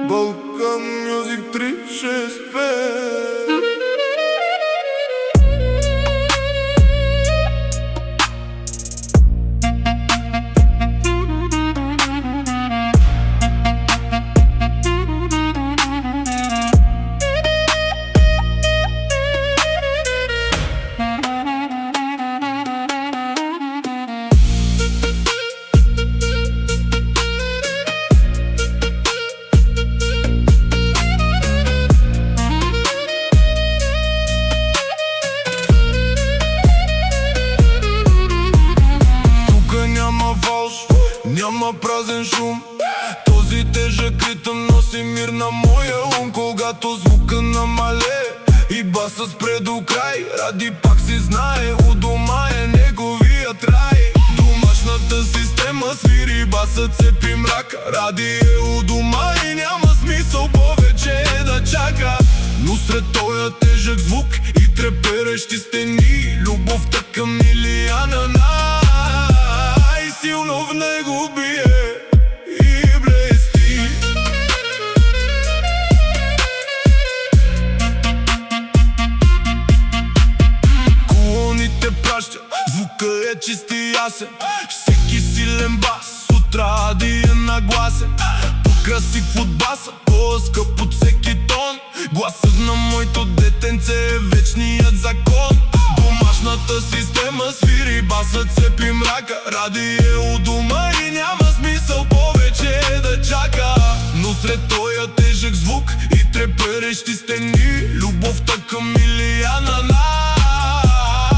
Balkan Music 365. Няма празен шум, този тежък ритъм носи мир на моя ум. Когато звука намале и басът спре до край, Ради пак си знае, у дома е неговият рай. Домашната система свири, басът цепи мрак. Ради е у дома и няма смисъл повече да чака. Но сред тоя тежък звук и треперещи стени, любовта към Илияна най-силно в него бие и блести. Колоните праща, звука е чист и ясен. Всеки силен бас от Ради е нагласен. По-красив от баса, по-скъп от всеки тон. Гласът на моето детенце е вечният закон. Домашната система свири, басът цепи мрака. Ради е у дома и няма смисъл повече да чака. Но сред тоя тежък звук и треперещи стени, любовта към Илияна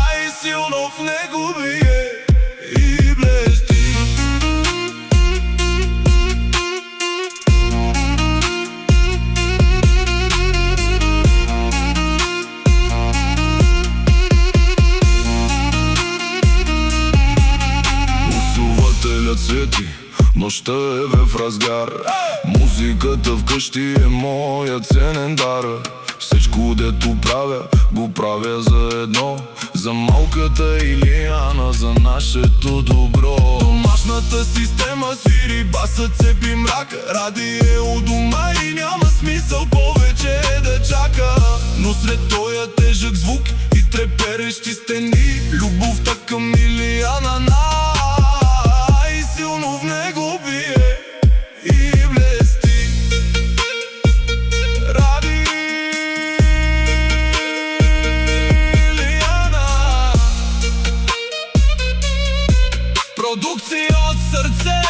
най-силно в него бие и блести. Усувателят свети, нощта е в разгар. Музиката вкъщи е моя ценен дар. Всичко дето правя, го правя за едно, за малката Илияна, за нашето добро. Домашната система свири, басът цепи мрака. Ради е у дома и няма смисъл повече да чака. Но сред тоя тежък звук и треперещи стени, любовта към Илияна най-силно в него бие и блести. Ради Илияна, продукция от сърце.